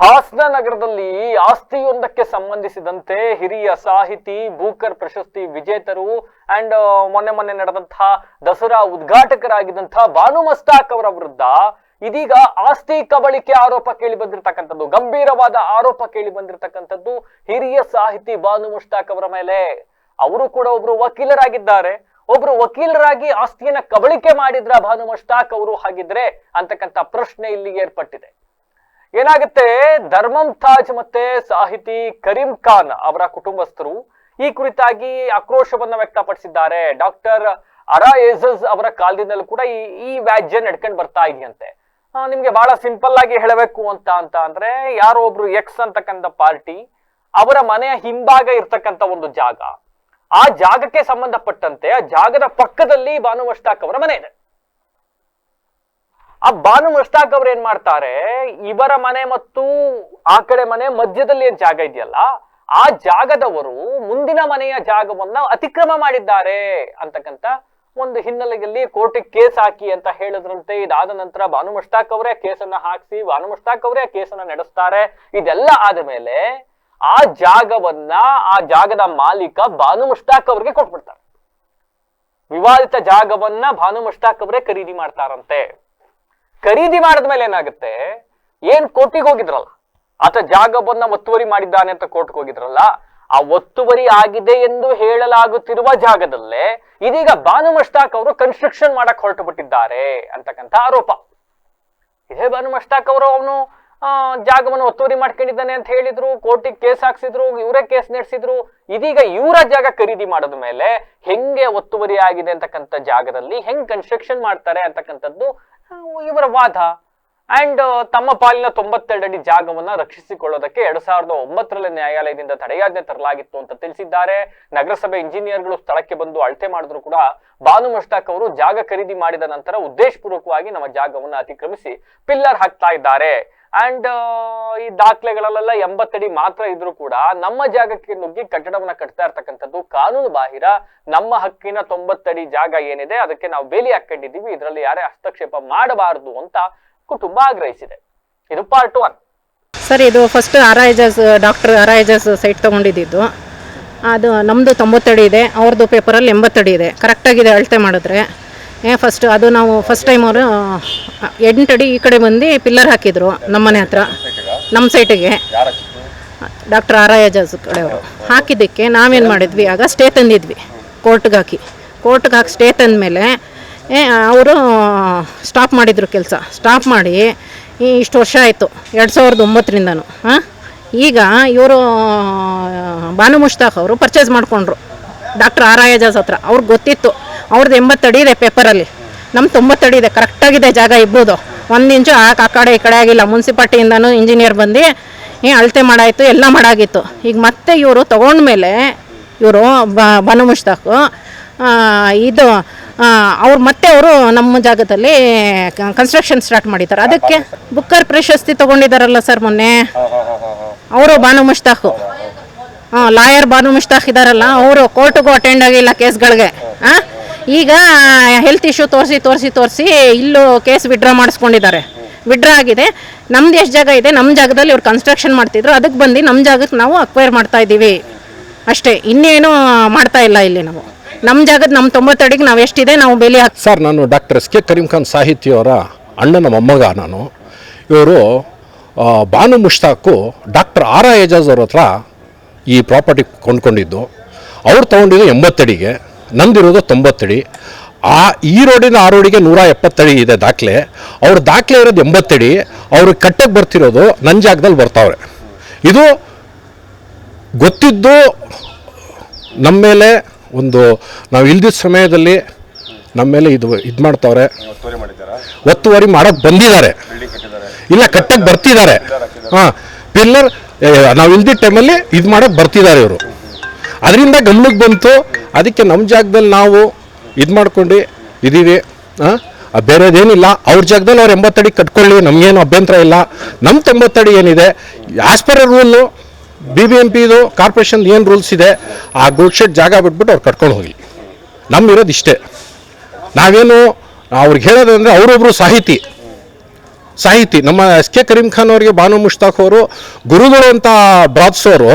ಹಾಸನ ನಗರದಲ್ಲಿ ಆಸ್ತಿಯೊಂದಕ್ಕೆ ಸಂಬಂಧಿಸಿದಂತೆ ಹಿರಿಯ ಸಾಹಿತಿ ಬೂಕರ್ ಪ್ರಶಸ್ತಿ ವಿಜೇತರು ಅಂಡ್ ಮೊನ್ನೆ ನಡೆದಂತಹ ದಸರಾ ಉದ್ಘಾಟಕರಾಗಿದ್ದಂತಹ ಬಾನು ಮಸ್ತಾಕ್ ಅವರ ವಿರುದ್ಧ ಇದೀಗ ಆಸ್ತಿ ಕಬಳಿಕೆ ಆರೋಪ ಕೇಳಿ ಬಂದಿರತಕ್ಕಂಥದ್ದು, ಗಂಭೀರವಾದ ಆರೋಪ ಕೇಳಿ ಬಂದಿರತಕ್ಕಂಥದ್ದು ಹಿರಿಯ ಸಾಹಿತಿ ಬಾನು ಮಸ್ತಾಕ್ ಅವರ ಮೇಲೆ. ಅವರು ಕೂಡ ಒಬ್ರು ವಕೀಲರಾಗಿದ್ದಾರೆ. ಒಬ್ರು ವಕೀಲರಾಗಿ ಆಸ್ತಿಯನ್ನ ಕಬಳಿಕೆ ಮಾಡಿದ್ರ ಬಾನು ಮಸ್ತಾಕ್ ಅವರು ಹಾಗಿದ್ರೆ ಅಂತಕ್ಕಂಥ ಪ್ರಶ್ನೆ ಇಲ್ಲಿ ಏರ್ಪಟ್ಟಿದೆ. ಏನಾಗುತ್ತೆ, ಧರ್ಮಂ ತಾಜ್ ಮತ್ತೆ ಸಾಹಿತಿ ಕರೀಂ ಖಾನ್ ಅವರ ಕುಟುಂಬಸ್ಥರು ಈ ಕುರಿತಾಗಿ ಆಕ್ರೋಶವನ್ನ ವ್ಯಕ್ತಪಡಿಸಿದ್ದಾರೆ. ಡಾಕ್ಟರ್ ಅರಾ ಏಜಜ್ ಅವರ ಕಾಲದಿಂದಲೂ ಕೂಡ ಈ ವ್ಯಾಜ್ಯ ನಡ್ಕೊಂಡು ಬರ್ತಾ ಇದೆಯಂತೆ. ನಿಮ್ಗೆ ಬಹಳ ಸಿಂಪಲ್ ಆಗಿ ಹೇಳಬೇಕು ಅಂತ ಅಂದ್ರೆ ಯಾರೋ ಒಬ್ರು ಎಕ್ಸ್ ಅಂತಕ್ಕಂಥ ಪಾರ್ಟಿ ಅವರ ಮನೆಯ ಹಿಂಭಾಗ ಇರ್ತಕ್ಕಂಥ ಒಂದು ಜಾಗ, ಆ ಜಾಗಕ್ಕೆ ಸಂಬಂಧಪಟ್ಟಂತೆ ಆ ಜಾಗದ ಪಕ್ಕದಲ್ಲಿ ಬಾನು ಮಸ್ತಾಕ್ ಅವರ ಮನೆ ಇದೆ. ಆ ಬಾನು ಮಸ್ತಾಕ್ ಅವ್ರು ಏನ್ ಮಾಡ್ತಾರೆ, ಇವರ ಮನೆ ಮತ್ತು ಆ ಕಡೆ ಮನೆ ಮಧ್ಯದಲ್ಲಿ ಏನ್ ಜಾಗ ಇದೆಯಲ್ಲ, ಆ ಜಾಗದವರು ಮುಂದಿನ ಮನೆಯ ಜಾಗವನ್ನ ಅತಿಕ್ರಮ ಮಾಡಿದ್ದಾರೆ ಅಂತಕ್ಕಂಥ ಒಂದು ಹಿನ್ನೆಲೆಯಲ್ಲಿ ಕೋರ್ಟಿಗೆ ಕೇಸ್ ಹಾಕಿ ಅಂತ ಹೇಳಿದ್ರಂತೆ. ಇದಾದ ನಂತರ ಬಾನು ಮಸ್ತಾಕ್ ಅವರೇ ಕೇಸನ್ನ ಹಾಕಿಸಿ ಬಾನು ಮಸ್ತಾಕ್ ಅವರೇ ಕೇಸನ್ನ ನಡೆಸ್ತಾರೆ. ಇದೆಲ್ಲ ಆದ ಮೇಲೆ ಆ ಜಾಗವನ್ನ ಆ ಜಾಗದ ಮಾಲೀಕ ಬಾನು ಮಸ್ತಾಕ್ ಅವ್ರಿಗೆ ಕೊಟ್ಬಿಡ್ತಾರೆ. ವಿವಾದಿತ ಜಾಗವನ್ನ ಬಾನು ಮಸ್ತಾಕ್ ಅವರೇ ಖರೀದಿ ಮಾಡ್ತಾರಂತೆ. ಖರೀದಿ ಮಾಡಿದ್ಮೇಲೆ ಏನಾಗುತ್ತೆ, ಏನ್ ಕೋರ್ಟಿಗೆ ಹೋಗಿದ್ರಲ್ಲ, ಆತ ಜಾಗವನ್ನ ಒತ್ತುವರಿ ಮಾಡಿದ್ದಾನೆ ಅಂತ ಕೋರ್ಟ್ಗೆ ಹೋಗಿದ್ರಲ್ಲ, ಆ ಒತ್ತುವರಿ ಆಗಿದೆ ಎಂದು ಹೇಳಲಾಗುತ್ತಿರುವ ಜಾಗದಲ್ಲೇ ಇದೀಗ ಬಾನು ಮಸ್ತಾಕ್ ಅವರು ಕನ್ಸ್ಟ್ರಕ್ಷನ್ ಮಾಡಕ್ ಹೊರಟು ಬಿಟ್ಟಿದ್ದಾರೆ ಅಂತಕ್ಕಂಥ ಆರೋಪ. ಇದೇ ಬಾನು ಮಸ್ತಾಕ್ ಅವರು ಅವನು ಜಾಗವನ್ನು ಒತ್ತುವರಿ ಮಾಡ್ಕೊಂಡಿದ್ದಾನೆ ಅಂತ ಹೇಳಿದ್ರು, ಕೋರ್ಟಿಗೆ ಕೇಸ್ ಹಾಕ್ಸಿದ್ರು, ಇವರೇ ಕೇಸ್ ನಡೆಸಿದ್ರು. ಇದೀಗ ಇವರ ಜಾಗ ಖರೀದಿ ಮಾಡಿದ ಮೇಲೆ ಹೆಂಗೆ ಒತ್ತುವರಿ ಆಗಿದೆ ಅಂತಕ್ಕಂಥ ಜಾಗದಲ್ಲಿ ಹೆಂಗ್ ಕನ್ಸ್ಟ್ರಕ್ಷನ್ ಮಾಡ್ತಾರೆ ಅಂತಕ್ಕಂಥದ್ದು ಇವರ ವಾದ. ಅಂಡ್ ತಮ್ಮ ಪಾಲಿನ 92 ಅಡಿ ಜಾಗವನ್ನ ರಕ್ಷಿಸಿಕೊಳ್ಳೋದಕ್ಕೆ 2009ರಲ್ಲಿ ನ್ಯಾಯಾಲಯದಿಂದ ತಡೆಯಾಜ್ಞೆ ತರಲಾಗಿತ್ತು ಅಂತ ತಿಳಿಸಿದ್ದಾರೆ. ನಗರಸಭೆ ಇಂಜಿನಿಯರ್ಗಳು ಸ್ಥಳಕ್ಕೆ ಬಂದು ಅಳತೆ ಮಾಡಿದ್ರು ಕೂಡ ಬಾನು ಮಸ್ತಾಕ್ ಅವರು ಜಾಗ ಖರೀದಿ ಮಾಡಿದ ನಂತರ ಉದ್ದೇಶಪೂರ್ವಕವಾಗಿ ನಮ್ಮ ಜಾಗವನ್ನ ಅತಿಕ್ರಮಿಸಿ ಪಿಲ್ಲರ್ ಹಾಕ್ತಾ ಇದ್ದಾರೆ. ಅಂಡ್ ಈ ದಾಖಲೆಗಳಲ್ಲೆಲ್ಲ 80 ಅಡಿ ಮಾತ್ರ ಇದ್ರೂ ಕೂಡ ನಮ್ಮ ಜಾಗಕ್ಕೆ ನುಗ್ಗಿ ಕಟ್ಟಡವನ್ನ ಕಟ್ತಾ ಇರ್ತಕ್ಕಂಥದ್ದು ಕಾನೂನು ಬಾಹಿರ. ನಮ್ಮ ಹಕ್ಕಿನ 90 ಅಡಿ ಜಾಗ ಏನಿದೆ ಅದಕ್ಕೆ ನಾವು ಬೇಲಿ ಹಾಕೊಂಡಿದ್ದೀವಿ, ಇದರಲ್ಲಿ ಯಾರೇ ಹಸ್ತಕ್ಷೇಪ ಮಾಡಬಾರದು ಅಂತ ಕುಟುಂಬ ಆಗ್ರಹಿಸಿದೆ. ಇದು ಪಾರ್ಟ್ 1. ಸರ್, ಇದು ಫಸ್ಟ್ ಡಾಕ್ಟರ್ ಅರಾಯಜಸ್ ಸೈಟ್ ತೊಗೊಂಡಿದ್ದು. ಅದು ನಮ್ಮದು 90 ಅಡಿ ಇದೆ, ಅವ್ರದ್ದು ಪೇಪರಲ್ಲಿ 80 ಅಡಿ ಇದೆ. ಕರೆಕ್ಟಾಗಿದೆ ಅಳತೆ ಮಾಡಿದ್ರೆ. ಫಸ್ಟ್ ಅದು ನಾವು ಫಸ್ಟ್ ಟೈಮ್ ಅವರು 8 ಅಡಿ ಈ ಕಡೆ ಬಂದು ಪಿಲ್ಲರ್ ಹಾಕಿದ್ರು ನಮ್ಮ ಮನೆ ಹತ್ರ, ನಮ್ಮ ಸೈಟಿಗೆ. ಡಾಕ್ಟರ್ ಅರಾಯಜಸ್ ಕಡೆಯವರು ಹಾಕಿದ್ದಕ್ಕೆ ನಾವೇನು ಮಾಡಿದ್ವಿ, ಆಗ ಸ್ಟೇ ತಂದಿದ್ವಿ ಕೋರ್ಟ್ಗೆ ಹಾಕಿ ಸ್ಟೇ ತಂದಮೇಲೆ ಅವರು ಸ್ಟಾಪ್ ಮಾಡಿದರು ಕೆಲಸ. ಸ್ಟಾಪ್ ಮಾಡಿ ಇಷ್ಟು ವರ್ಷ ಆಯಿತು, 2009ರಿಂದನೂ. ಈಗ ಇವರು ಬಾನು ಮಸ್ತಾಕ್ ಅವರು ಪರ್ಚೇಸ್ ಮಾಡಿಕೊಂಡ್ರು ಡಾಕ್ಟರ್ ಅರಾಯಜಸ್ ಹತ್ರ. ಅವ್ರಿಗೆ ಗೊತ್ತಿತ್ತು ಅವ್ರದ್ದು 80 ಅಡಿ ಇದೆ ಪೇಪರಲ್ಲಿ, ನಮ್ಮ 90 ಅಡಿ ಇದೆ. ಕರೆಕ್ಟಾಗಿದೆ ಜಾಗ ಇರ್ಬೋದು, 1 ಇಂಚು ಆ ಕಡೆ ಈ ಕಡೆ ಆಗಿಲ್ಲ. ಮುನ್ಸಿಪಾಲ್ಟಿಯಿಂದನೂ ಇಂಜಿನಿಯರ್ ಬಂದು ಅಳತೆ ಮಾಡಾಯಿತು, ಎಲ್ಲ ಮಾಡಾಗಿತ್ತು. ಈಗ ಮತ್ತೆ ಇವರು ತೊಗೊಂಡ್ಮೇಲೆ ಇವರು ಬಾನು ಮಸ್ತಾಕ್ ಇದು ಅವರು ನಮ್ಮ ಜಾಗದಲ್ಲಿ ಕನ್ಸ್ಟ್ರಕ್ಷನ್ ಸ್ಟಾರ್ಟ್ ಮಾಡಿದ್ದಾರೆ. ಅದಕ್ಕೆ ಬುಕ್ಕರ್ ಪ್ರಶಸ್ತಿ ತೊಗೊಂಡಿದ್ದಾರಲ್ಲ ಸರ್ ಮೊನ್ನೆ, ಅವರು ಬಾನು ಮಸ್ತಾಕ್ ಲಾಯರ್ ಬಾನು ಮಸ್ತಾಕ್ ಇದ್ದಾರಲ್ಲ, ಅವರು ಕೋರ್ಟ್ಗೂ ಅಟೆಂಡ್ ಆಗಿಲ್ಲ ಕೇಸ್ಗಳಿಗೆ. ಈಗ ಹೆಲ್ತ್ ಇಶ್ಯೂ ತೋರಿಸಿ ಇಲ್ಲೂ ಕೇಸ್ ವಿಡ್ರಾ ಮಾಡಿಸ್ಕೊಂಡಿದ್ದಾರೆ. ವಿಡ್ರಾ ಆಗಿದೆ. ನಮ್ದು ಎಷ್ಟು ಜಾಗ ಇದೆ, ನಮ್ಮ ಜಾಗದಲ್ಲಿ ಇವ್ರು ಕನ್ಸ್ಟ್ರಕ್ಷನ್ ಮಾಡ್ತಿದ್ರು, ಅದಕ್ಕೆ ಬಂದು ನಮ್ಮ ಜಾಗಕ್ಕೆ ನಾವು ಅಕ್ವೈರ್ ಮಾಡ್ತಾ ಇದ್ದೀವಿ ಅಷ್ಟೇ, ಇನ್ನೇನು ಮಾಡ್ತಾ ಇಲ್ಲ. ಇಲ್ಲಿ ನಾವು ನಮ್ಮ ಜಾಗದ ನಮ್ಮ 90 ಅಡಿಗೆ ನಾವು ಎಷ್ಟಿದೆ ನಾವು ಬೇಲಿ ಹಾಕಿ. ಸರ್, ನಾನು doctor S K Kareem Khan ಸಾಹಿತಿಯವರ ಅಣ್ಣನ ಮೊಮ್ಮಗ ನಾನು. ಇವರು ಬಾನು ಮಸ್ತಾಕು ಡಾಕ್ಟರ್ ಅರಾಯಜಸ್ ಅವ್ರ ಹತ್ರ ಈ ಪ್ರಾಪರ್ಟಿ ಕೊಂಡ್ಕೊಂಡಿದ್ದು. ಅವ್ರು ತೊಗೊಂಡಿದ್ದು 80 ಅಡಿಗೆ, ನಂದಿರೋದು 90 ಅಡಿ. ಈ ರೋಡಿನ ಆ ರೋಡಿಗೆ 170 ಅಡಿ ಇದೆ ದಾಖಲೆ. ಅವ್ರ ದಾಖಲೆ ಇರೋದು 80 ಅಡಿ, ಅವ್ರಿಗೆ ಕಟ್ಟಕ್ಕೆ ಬರ್ತಿರೋದು ನನ್ನ ಜಾಗದಲ್ಲಿ ಬರ್ತಾವ್ರೆ. ಇದು ಗೊತ್ತಿದ್ದು ನಮ್ಮ ಮೇಲೆ ಒಂದು ನಾವು ಇಲ್ದಿದ್ದ ಸಮಯದಲ್ಲಿ ನಮ್ಮ ಮೇಲೆ ಇದು ಮಾಡ್ತಾವ್ರೆ. ಒತ್ತುವರಿ ಮಾಡೋಕ್ಕೆ ಬಂದಿದ್ದಾರೆ, ಇಲ್ಲ ಕಟ್ಟಕ್ಕೆ ಬರ್ತಿದ್ದಾರೆ. ಪಿಲ್ಲರ್ ನಾವು ಇಲ್ದಿದ್ದ ಟೈಮಲ್ಲಿ ಇದು ಮಾಡೋಕ್ಕೆ ಬರ್ತಿದ್ದಾರೆ ಇವರು. ಅದರಿಂದ ಗಮನಕ್ಕೆ ಬಂತು. ಅದಕ್ಕೆ ನಮ್ಮ ಜಾಗದಲ್ಲಿ ನಾವು ಇದು ಮಾಡ್ಕೊಂಡು ಇದ್ದೀವಿ. ಬೇರೆದೇನಿಲ್ಲ. ಅವ್ರ ಜಾಗದಲ್ಲಿ ಅವ್ರು 80 ಅಡಿ ಕಟ್ಕೊಳ್ಳಿ, ನಮಗೇನು ಅಭ್ಯಂತರ ಇಲ್ಲ. ನಮ್ಮ 90 ಅಡಿ ಏನಿದೆ ಆ್ಯಸ್ ಪರ್ ರೂಲು BBMPದು ಕಾರ್ಪೊರೇಷನ್ ಏನು ರೂಲ್ಸ್ ಇದೆ, ಆ ಗುಡ್ ಶೆಡ್ ಜಾಗ ಬಿಟ್ಬಿಟ್ಟು ಅವ್ರು ಕಟ್ಕೊಂಡು ಹೋಗಿ. ನಮ್ಮಿರೋದು ಇಷ್ಟೇ. ನಾವೇನು ಅವ್ರಿಗೆ ಹೇಳೋದಂದರೆ ಅವರೊಬ್ಬರು ಸಾಹಿತಿ, ಸಾಹಿತಿ ನಮ್ಮ ಎಸ್ ಕೆ ಕರೀಂ ಖಾನ್ ಅವರಿಗೆ ಬಾನು ಮುಷ್ತಾಕ್ ಅವರು ಗುರುಗಳು ಅಂತ ಬ್ರಾತ್ಸೋರು.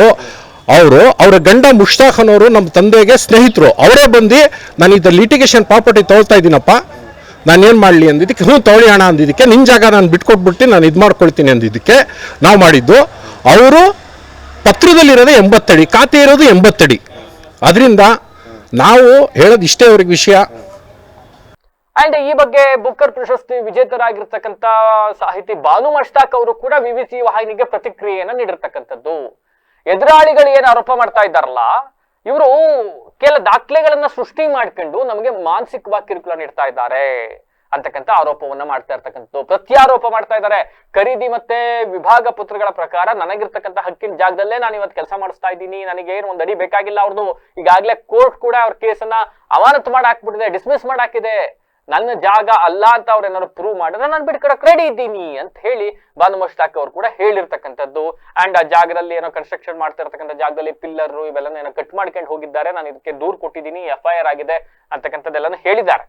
ಅವರ ಗಂಡ ಮುಷ್ತಾಕ್ ಖಾನ್ ಅವರು ನಮ್ಮ ತಂದೆಗೆ ಸ್ನೇಹಿತರು. ಅವರೇ ಬಂದು ನಾನು ಇದು ಲಿಟಿಗೇಷನ್ ಪ್ರಾಪರ್ಟಿ ತೊಗೊಳ್ತಾ ಇದ್ದೀನಪ್ಪ, ನಾನೇನು ಮಾಡಲಿ ಅಂದಿದ್ದಕ್ಕೆ, ತೊಗೊಳ್ಳಿ ಹಣ ಅಂದಿದ್ದಕ್ಕೆ, ನಿನ್ನ ಜಾಗ ನಾನು ಬಿಟ್ಕೊಟ್ಬಿಟ್ಟು ನಾನು ಇದು ಮಾಡ್ಕೊಳ್ತೀನಿ ಅಂದಿದ್ದಕ್ಕೆ ನಾವು ಮಾಡಿದ್ದು. ಅವರು ಪತ್ರದಲ್ಲಿರೋದು 80 ಅಡಿ, ಖಾತೆ ಇರೋದು 80 ಅಡಿ. ಅದರಿಂದ ನಾವು ಹೇಳೋದು ಇಷ್ಟೇ ಅವ್ರಿಗೆ ವಿಷಯ. ಅಂಡ್ ಈ ಬಗ್ಗೆ ಬುಕ್ಕರ್ ಪ್ರಶಸ್ತಿ ವಿಜೇತರಾಗಿರ್ತಕ್ಕಂಥ ಸಾಹಿತಿ ಬಾನು ಮುಷ್ತಾಕ್ ಅವರು ಕೂಡ BBC ವಾಹಿನಿಗೆ ಪ್ರತಿಕ್ರಿಯೆಯನ್ನ ನೀಡಿರ್ತಕ್ಕಂಥದ್ದು. ಎದುರಾಳಿಗಳು ಏನು ಆರೋಪ ಮಾಡ್ತಾ ಇದ್ದಾರಲ್ಲ, ಇವರು ಕೆಲ ದಾಖಲೆಗಳನ್ನ ಸೃಷ್ಟಿ ಮಾಡ್ಕೊಂಡು ನಮಗೆ ಮಾನಸಿಕವಾಗಿ ಕಿರುಕುಳ ನೀಡ್ತಾ ಇದ್ದಾರೆ ಅಂತಕ್ಕಂಥ ಆರೋಪವನ್ನ ಮಾಡ್ತಾ ಇರ್ತಕ್ಕಂಥದ್ದು, ಪ್ರತ್ಯಾರೋಪ ಮಾಡ್ತಾ ಇದ್ದಾರೆ. ಖರೀದಿ ಮತ್ತೆ ವಿಭಾಗ ಪತ್ರಗಳ ಪ್ರಕಾರ ನನಗಿರ್ತಕ್ಕಂಥ ಹಕ್ಕಿನ ಜಾಗದಲ್ಲೇ ನಾನು ಇವತ್ತು ಕೆಲಸ ಮಾಡಿಸ್ತಾ ಇದ್ದೀನಿ, ನನಗೆ ಏನು ಒಂದ್ ಅಡಿ ಬೇಕಾಗಿಲ್ಲ ಅವ್ರದ್ದು. ಈಗಾಗಲೇ ಕೋರ್ಟ್ ಕೂಡ ಅವ್ರ ಕೇಸನ್ನ ಅಮಾನತು ಮಾಡಿ ಹಾಕ್ಬಿಟ್ಟಿದೆ, ಡಿಸ್ಮಿಸ್ ಮಾಡಾಕಿದೆ. ನನ್ನ ಜಾಗ ಅಲ್ಲ ಅಂತ ಅವ್ರು ಏನಾದ್ರು ಪ್ರೂವ್ ಮಾಡಿದ್ರೆ ನಾನು ಬಿಟ್ಕೊಡಕ್ ರೆಡಿ ಇದ್ದೀನಿ ಅಂತ ಹೇಳಿ ಬಾನು ಮುಷ್ತಾಕ್ ಅವರು ಕೂಡ ಹೇಳಿರ್ತಕ್ಕಂಥದ್ದು. ಅಂಡ್ ಆ ಜಾಗದಲ್ಲಿ ಏನೋ ಕನ್ಸ್ಟ್ರಕ್ಷನ್ ಮಾಡ್ತಾ ಇರ್ತಕ್ಕಂಥ ಜಾಗದಲ್ಲಿ ಪಿಲ್ಲರ್ ಇವೆಲ್ಲ ಏನೋ ಕಟ್ ಮಾಡ್ಕೊಂಡು ಹೋಗಿದ್ದಾರೆ, ನಾನು ಇದಕ್ಕೆ ದೂರು ಕೊಟ್ಟಿದ್ದೀನಿ, FIR ಆಗಿದೆ ಅಂತಕ್ಕಂಥದ್ದೆಲ್ಲ ಹೇಳಿದ್ದಾರೆ.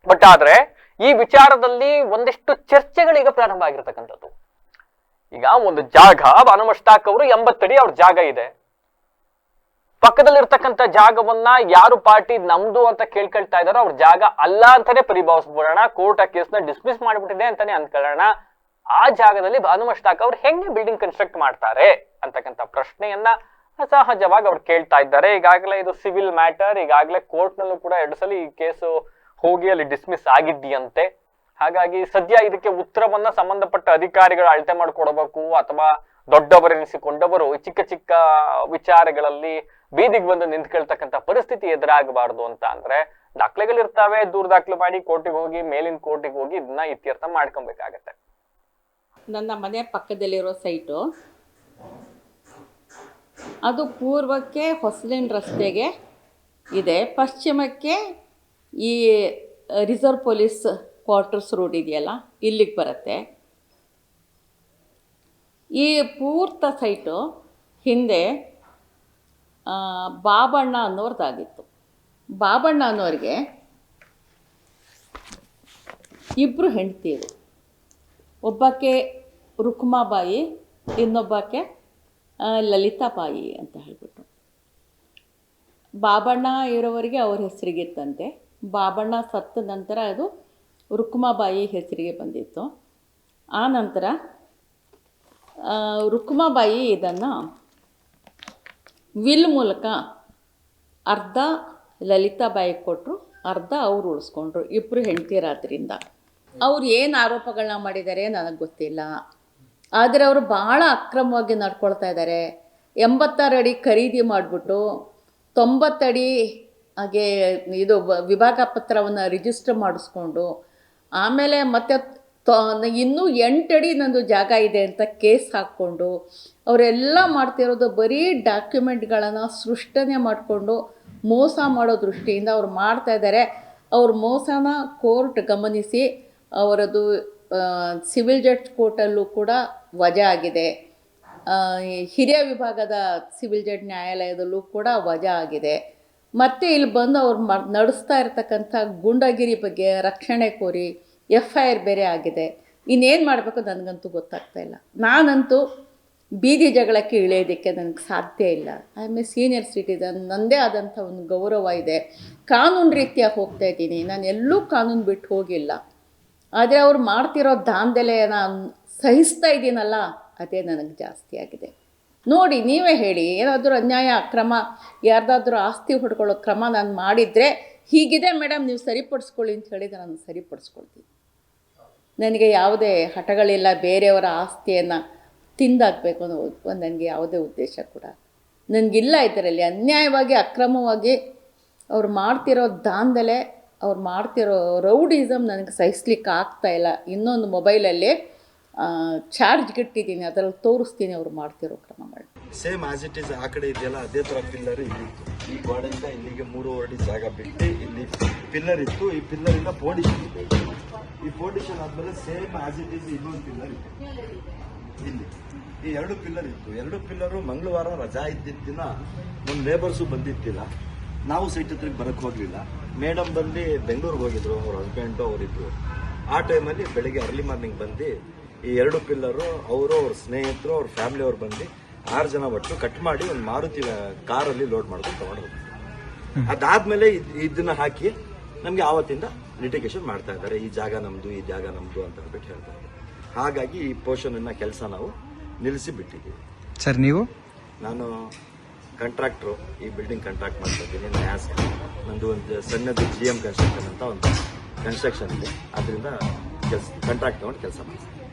ಬಟ್ ಆದ್ರೆ ಈ ವಿಚಾರದಲ್ಲಿ ಒಂದಿಷ್ಟು ಚರ್ಚೆಗಳೀಗ ಪ್ರಾರಂಭ ಆಗಿರ್ತಕ್ಕಂಥದ್ದು. ಈಗ ಒಂದು ಜಾಗ, ಬಾನು ಮುಷ್ತಾಕ್ ಅವರು 80 ಅಡಿ ಅವ್ರ ಜಾಗ ಇದೆ, ಪಕ್ಕದಲ್ಲಿರ್ತಕ್ಕಂಥ ಜಾಗವನ್ನ ಯಾರು ಪಾರ್ಟಿ ನಮ್ದು ಅಂತ ಕೇಳ್ಕೊಳ್ತಾ ಇದಾರೋ ಅವ್ರ ಜಾಗ ಅಲ್ಲ ಅಂತಾನೆ ಪರಿಭಾವಿಸ್ಬಿಡೋಣ, ಕೋರ್ಟ್ ಆ ಕೇಸ್ನ ಡಿಸ್ಮಿಸ್ ಮಾಡ್ಬಿಟ್ಟಿದೆ ಅಂತಾನೆ ಅನ್ಕೊಳ್ಳೋಣ. ಆ ಜಾಗದಲ್ಲಿ ಬಾನು ಮುಷ್ತಾಕ್ ಅವ್ರು ಹೆಂಗೆ ಬಿಲ್ಡಿಂಗ್ ಕನ್ಸ್ಟ್ರಕ್ಟ್ ಮಾಡ್ತಾರೆ ಅಂತಕ್ಕಂಥ ಪ್ರಶ್ನೆಯನ್ನ ಸಹಜವಾಗಿ ಅವ್ರು ಕೇಳ್ತಾ ಇದ್ದಾರೆ. ಈಗಾಗಲೇ ಇದು ಸಿವಿಲ್ ಮ್ಯಾಟರ್, ಈಗಾಗಲೇ ಕೋರ್ಟ್ ನಲ್ಲೂ ಕೂಡ 2 ಸಲ ಈ ಕೇಸು ಹೋಗಿ ಅಲ್ಲಿ ಡಿಸ್ಮಿಸ್ ಆಗಿದ್ದೀಯಂತೆ. ಹಾಗಾಗಿ ಸದ್ಯ ಇದಕ್ಕೆ ಉತ್ತರವನ್ನ ಸಂಬಂಧಪಟ್ಟ ಅಧಿಕಾರಿಗಳು ಅಳತೆ ಮಾಡ್ಕೊಡ್ಬೇಕು, ಅಥವಾ ದೊಡ್ಡವರೆನಿಸಿಕೊಂಡವರು ಚಿಕ್ಕ ಚಿಕ್ಕ ವಿಚಾರಗಳಲ್ಲಿ ಬೀದಿಗೆ ಬಂದು ನಿಂತ್ಕೊಳ್ತಕ್ಕಂಥ ಪರಿಸ್ಥಿತಿ ಎದುರಾಗಬಾರ್ದು ಅಂತ ಅಂದ್ರೆ ದಾಖಲೆಗಳಿರ್ತಾವೆ, ದೂರ ದಾಖಲೆ ಮಾಡಿ ಕೋರ್ಟಿಗೆ ಹೋಗಿ, ಮೇಲಿನ ಕೋರ್ಟಿಗೆ ಹೋಗಿ ಇದನ್ನ ಇತ್ಯರ್ಥ ಮಾಡ್ಕೊಬೇಕಾಗತ್ತೆ. ನನ್ನ ಮನೆ ಪಕ್ಕದಲ್ಲಿರೋ ಸೈಟು, ಅದು ಪೂರ್ವಕ್ಕೆ ಹೊಸಲಿನ ರಸ್ತೆಗೆ ಇದೆ, ಪಶ್ಚಿಮಕ್ಕೆ ಈ ರಿಸರ್ವ್ ಪೊಲೀಸ್ ಕ್ವಾರ್ಟರ್ಸ್ ರೋಡ್ ಇದೆಯಲ್ಲ ಇಲ್ಲಿಗೆ ಬರುತ್ತೆ. ಈ ಪೂರ್ತ ಸೈಟು ಹಿಂದೆ ಬಾಬಣ್ಣ ಅನ್ನೋರ್ದಾಗಿತ್ತು. ಬಾಬಣ್ಣ ಅನ್ನೋರಿಗೆ 2 ಹೆಂಡತಿಯರು, ಒಬ್ಬಕ್ಕೆ ರುಕ್ಮಾಬಾಯಿ, ಇನ್ನೊಬ್ಬಕ್ಕೆ ಲಲಿತಾಬಾಯಿ ಅಂತ ಹೇಳ್ಬಿಟ್ಟು. ಬಾಬಣ್ಣ ಇರೋವರೆಗೆ ಅವ್ರ ಹೆಸರಿಗಿತ್ತಂತೆ. ಬಾಬಣ್ಣ ಸತ್ತ ನಂತರ ಅದು ರುಕ್ಮಾಬಾಯಿ ಹೆಸರಿಗೆ ಬಂದಿತ್ತು. ಆ ನಂತರ ರುಕ್ಮಾಬಾಯಿ ಇದನ್ನು ವಿಲ್ ಮೂಲಕ ಅರ್ಧ ಲಲಿತಾಬಾಯಿ ಕೊಟ್ಟರು, ಅರ್ಧ ಅವ್ರು ಉಳಿಸ್ಕೊಂಡ್ರು. 2 ಹೆಂಡತಿಯರಾದ್ರಿಂದ ಅವ್ರು ಏನು ಆರೋಪಗಳನ್ನ ಮಾಡಿದ್ದಾರೆ ನನಗೆ ಗೊತ್ತಿಲ್ಲ. ಆದರೆ ಅವರು ಭಾಳ ಅಕ್ರಮವಾಗಿ ನಡ್ಕೊಳ್ತಾ ಇದ್ದಾರೆ. 86 ಅಡಿ ಖರೀದಿ ಮಾಡಿಬಿಟ್ಟು 90 ಅಡಿ ಹಾಗೆ ಇದು ವಿಭಾಗ ಪತ್ರವನ್ನು ರಿಜಿಸ್ಟರ್ ಮಾಡಿಸ್ಕೊಂಡು, ಆಮೇಲೆ ಮತ್ತೆ ಇನ್ನೂ 8 ಅಡಿ ನಂದು ಜಾಗ ಇದೆ ಅಂತ ಕೇಸ್ ಹಾಕ್ಕೊಂಡು, ಅವರೆಲ್ಲ ಮಾಡ್ತಿರೋದು ಬರೀ ಡಾಕ್ಯುಮೆಂಟ್ಗಳನ್ನು ಸೃಷ್ಟನೆ ಮಾಡಿಕೊಂಡು ಮೋಸ ಮಾಡೋ ದೃಷ್ಟಿಯಿಂದ ಅವ್ರು ಮಾಡ್ತಾಯಿದ್ದಾರೆ. ಅವ್ರ ಮೋಸನ ಕೋರ್ಟ್ ಗಮನಿಸಿ ಅವರದು ಸಿವಿಲ್ ಜಡ್ಜ್ ಕೋರ್ಟಲ್ಲೂ ಕೂಡ ವಜಾ ಆಗಿದೆ, ಹಿರಿಯ ವಿಭಾಗದ ಸಿವಿಲ್ ಜಡ್ಜ್ ನ್ಯಾಯಾಲಯದಲ್ಲೂ ಕೂಡ ವಜಾ ಆಗಿದೆ. ಮತ್ತು ಇಲ್ಲಿ ಬಂದು ಅವ್ರು ನಡೆಸ್ತಾ ಇರ್ತಕ್ಕಂಥ ಗೂಂಡಾಗಿರಿ ಬಗ್ಗೆ ರಕ್ಷಣೆ ಕೋರಿ FIR ಬೇರೆ ಆಗಿದೆ. ಇನ್ನೇನು ಮಾಡಬೇಕು ನನಗಂತೂ ಗೊತ್ತಾಗ್ತಾ ಇಲ್ಲ. ನಾನಂತೂ ಬೀದಿ ಜಗಳಕ್ಕೆ ಇಳಿಯೋದಕ್ಕೆ ನನಗೆ ಸಾಧ್ಯ ಇಲ್ಲ. I am A senior citizen, ನನ್ನದೇ ಆದಂಥ ಒಂದು ಗೌರವ ಇದೆ, ಕಾನೂನು ರೀತಿಯಾಗಿ ಹೋಗ್ತಾ ಇದ್ದೀನಿ, ನಾನು ಎಲ್ಲೂ ಕಾನೂನು ಬಿಟ್ಟು ಹೋಗಿಲ್ಲ. ಆದರೆ ಅವ್ರು ಮಾಡ್ತಿರೋ ದಾಂಧಲೆ ನಾನು ಸಹಿಸ್ತಾ ಇದ್ದೀನಲ್ಲ, ಅದೇ ನನಗೆ ಜಾಸ್ತಿ ಆಗಿದೆ. ನೋಡಿ ನೀವೇ ಹೇಳಿ, ಏನಾದರೂ ಅನ್ಯಾಯ ಅಕ್ರಮ ಯಾರ್ದಾದ್ರೂ ಆಸ್ತಿ ಹೊಡ್ಕೊಳ್ಳೋ ಕ್ರಮ ನಾನು ಮಾಡಿದರೆ ಹೀಗಿದೆ ಮೇಡಮ್ ನೀವು ಸರಿಪಡಿಸ್ಕೊಳ್ಳಿ ಅಂತ ಹೇಳಿದರೆ ನಾನು ಸರಿಪಡಿಸ್ಕೊಳ್ತೀನಿ. ನನಗೆ ಯಾವುದೇ ಹಠಗಳಿಲ್ಲ, ಬೇರೆಯವರ ಆಸ್ತಿಯನ್ನು ತಿಂದಾಕಬೇಕು ಅನ್ನೋ ನನಗೆ ಯಾವುದೇ ಉದ್ದೇಶ ಕೂಡ ನನಗಿಲ್ಲ. ಇದರಲ್ಲಿ ಅನ್ಯಾಯವಾಗಿ ಅಕ್ರಮವಾಗಿ ಅವ್ರು ಮಾಡ್ತಿರೋ ದಾಂಧಲೆ, ಅವ್ರು ಮಾಡ್ತಿರೋ ರೌಡಿಸಮ್ ನನಗೆ ಸಹಿಸ್ಲಿಕ್ಕೆ ಆಗ್ತಾಯಿಲ್ಲ. ಇನ್ನೊಂದು ಮೊಬೈಲಲ್ಲಿ ಚಾರ್ಜ್ ಗಿಟ್ಟಿದ್ದೀನಿ, ಅದರಲ್ಲಿ ತೋರಿಸ್ತೀನಿ ಅವ್ರು ಮಾಡ್ತಿರೋ ಕ್ರಮಗಳು. ಸೇಮ್ ಆಸ್ ಇಟ್ ಈಸ್ ಆ ಕಡೆ ಇದೆಯಲ್ಲ ಅದೇ ಥರ ಪಿಲ್ಲರ್ ಇಲ್ಲಿತ್ತು. ಈ ಗೋಡೆಯಿಂದ ಇಲ್ಲಿಗೆ 3 ಅಡಿ ಜಾಗ ಬಿಟ್ಟು ಇಲ್ಲಿ ಪಿಲ್ಲರ್ ಇತ್ತು. ಈ ಪಿಲ್ಲರಿಂದ ಪೋರ್ಡಿಷನ್ ಇತ್ತು. ಈ ಪೋರ್ಡಿಷನ್ ಆದಮೇಲೆ ಸೇಮ್ ಆಸ್ ಇಟ್ ಈಸ್ ಇನ್ನೊಂದು ಪಿಲ್ಲರ್ ಇತ್ತು. ಇಲ್ಲಿ ಈ 2 ಪಿಲ್ಲರ್ ಇತ್ತು. 2 ಪಿಲ್ಲರು ಮಂಗಳವಾರ ರಜಾ ಇದ್ದಿದ್ದ ದಿನ ನಮ್ಮ ನೇಬರ್ಸು ಬಂದಿತ್ತಿಲ್ಲ, ನಾವು ಸೈಟ್ ಹತ್ರಕ್ಕೆ ಬರೋಕ್ಕೆ ಹೋಗಲಿಲ್ಲ. ಮೇಡಮ್ ಬಂದು ಬೆಂಗಳೂರಿಗೆ ಹೋಗಿದ್ರು, ಅವ್ರ ಹಸ್ಬೆಂಡು ಅವರಿದ್ರು. ಆ ಟೈಮಲ್ಲಿ ಬೆಳಿಗ್ಗೆ ಅರ್ಲಿ ಮಾರ್ನಿಂಗ್ ಬಂದು ಈ 2 ಪಿಲ್ಲರು ಅವರು ಅವ್ರ ಸ್ನೇಹಿತರು ಅವ್ರ ಫ್ಯಾಮಿಲಿ ಅವ್ರು ಬಂದು 6 ಜನ ಒಟ್ಟು ಕಟ್ ಮಾಡಿ ಒಂದು ಮಾರುತಿ ಕಾರಲ್ಲಿ ಲೋಡ್ ಮಾಡ್ಕೊಂಡು ತಗೊಂಡು ಹೋಗ್ತಾರೆ. ಅದಾದ್ಮೇಲೆ ಇದನ್ನ ಹಾಕಿ ನಮ್ಗೆ ಆವತ್ತಿಂದ ಲಿಟಿಗೇಷನ್ ಮಾಡ್ತಾ ಇದ್ದಾರೆ, ಈ ಜಾಗ ನಮ್ದು ಈ ಜಾಗ ನಮ್ದು ಅಂತ ಹೇಳ್ಬಿಟ್ಟು ಹೇಳ್ತಾ ಇದ್ದಾರೆ. ಹಾಗಾಗಿ ಈ ಪೋರ್ಷನ್ ಕೆಲಸ ನಾವು ನಿಲ್ಲಿಸಿ ಬಿಟ್ಟಿದ್ದೀವಿ. ಸರ್ ನೀವು? ನಾನು ಕಾಂಟ್ರಾಕ್ಟ್ರು, ಈ ಬಿಲ್ಡಿಂಗ್ ಕಾಂಟ್ರಾಕ್ಟ್ ಮಾಡ್ತಾ ಇದ್ದೀನಿ. ನ್ಯಾಸ್ ನಂದು ಒಂದು ಸಣ್ಣದು GM ಕನ್ಸ್ಟ್ರಕ್ಷನ್ ಅಂತ ಒಂದು ಕನ್ಸ್ಟ್ರಕ್ಷನ್ ಇದೆ, ಅದರಿಂದ ಕಾಂಟ್ರಾಕ್ಟ್ ತಗೊಂಡು ಕೆಲಸ ಮಾಡ್ತೀನಿ.